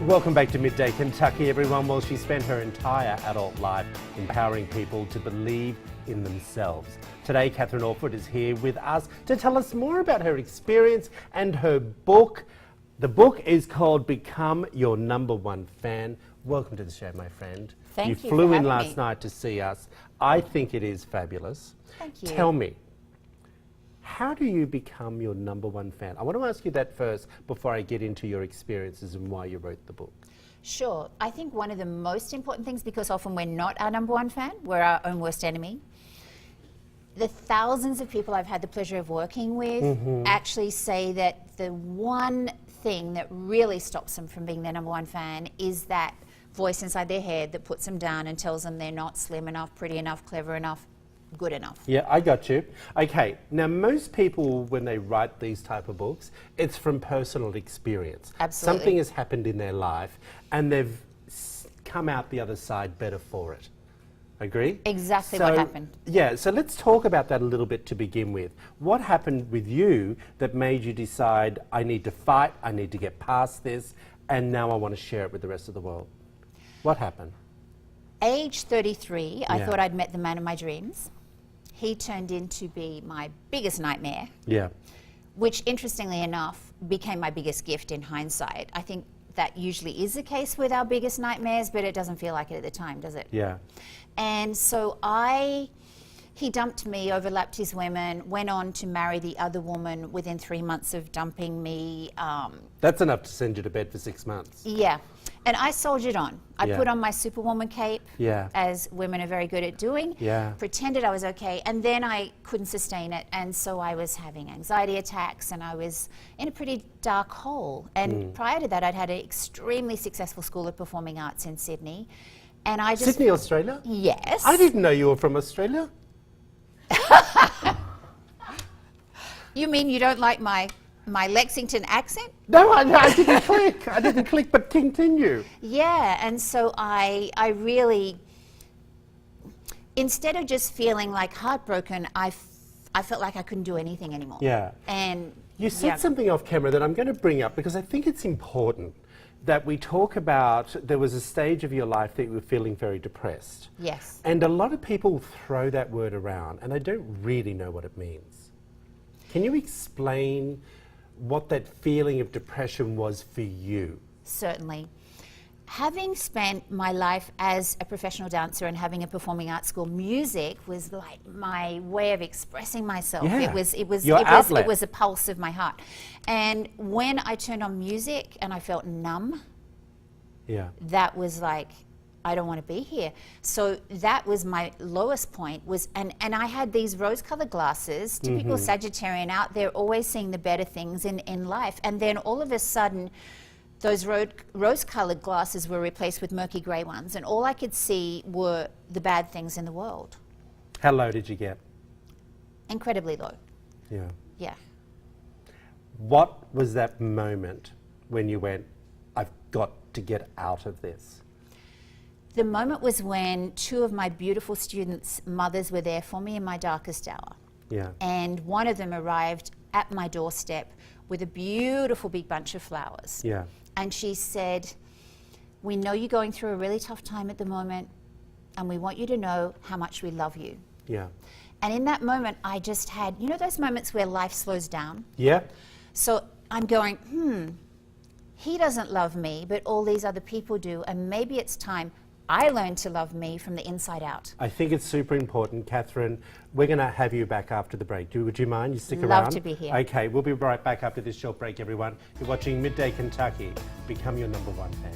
Welcome back to Midday Kentucky, everyone. Well, she spent her entire adult life empowering people to believe in themselves. Today, Kathryn Orford is here with us to tell us more about her experience and her book. The book is called Become Your Number One Fan. Welcome to the show, my friend. Thank you. You flew for in having last me. night to see us. I think it is fabulous. Thank you. Tell me, how do you become your number one fan? I want to ask you that first before I get into your experiences and why you wrote the book. Sure. I think one of the most important things, because often we're not our number one fan, we're our own worst enemy. The thousands of people I've had the pleasure of working with actually say that the one thing that really stops them from being their number one fan is that voice inside their head that puts them down and tells them they're not slim enough, pretty enough, clever enough, good enough. Yeah, I got you. Okay, now most people, when they write these type of books, it's from personal experience. Absolutely. Something has happened in their life and they've come out the other side better for it. Agree? Exactly what happened. Yeah, so let's talk about that a little bit to begin with. What happened with you that made you decide, I need to fight, I need to get past this, and now I want to share it with the rest of the world? What happened? Age 33, I Yeah. thought I'd met the man of my dreams. He turned into be my biggest nightmare, Yeah. which interestingly enough became my biggest gift in hindsight. I think that usually is the case with our biggest nightmares, but it doesn't feel like it at the time, does it? Yeah. And so he dumped me, overlapped his women, went on to marry the other woman within 3 months of dumping me. That's enough to send you to bed for 6 months. Yeah, and I soldiered on. I Yeah. put on my superwoman cape, Yeah. as women are very good at doing, Yeah. pretended I was okay, and then I couldn't sustain it, and so I was having anxiety attacks, and I was in a pretty dark hole. And prior to that, I'd had an extremely successful School of Performing Arts in Sydney, and I just... Sydney, Australia? Yes. I didn't know you were from Australia. You mean you don't like my Lexington accent? No, I didn't click. I didn't click, but continue. Yeah, and so I really, instead of just feeling like heartbroken, I felt like I couldn't do anything anymore. Yeah. And You said yeah. something off camera that I'm going to bring up because I think it's important that we talk about there was a stage of your life that you were feeling very depressed. Yes. And a lot of people throw that word around and they don't really know what it means. Can you explain what that feeling of depression was for you? Certainly. Having spent my life as a professional dancer and having a performing arts school, music was like my way of expressing myself. Yeah. It was Your outlet. it was a pulse of my heart. And when I turned on music and I felt numb, Yeah. that was like, I don't want to be here. So that was my lowest point, and I had these rose-colored glasses, typical Sagittarian out there, always seeing the better things in life. And then all of a sudden, those rose-colored glasses were replaced with murky gray ones, and all I could see were the bad things in the world. How low did you get? Incredibly low. Yeah. Yeah. What was that moment when you went, I've got to get out of this? The moment was when two of my beautiful students' mothers were there for me in my darkest hour. Yeah. And one of them arrived at my doorstep with a beautiful big bunch of flowers. Yeah. And she said, we know you're going through a really tough time at the moment, and we want you to know how much we love you. Yeah. And in that moment, I just had, you know those moments where life slows down? Yeah. So I'm going, he doesn't love me, but all these other people do, and maybe it's time I learn to love me from the inside out. I think it's super important, Kathryn. We're going to have you back after the break. Would you mind? You stick Love around? to be here. Okay, we'll be right back after this short break, everyone. You're watching Midday Kentucky. Become your number one fan.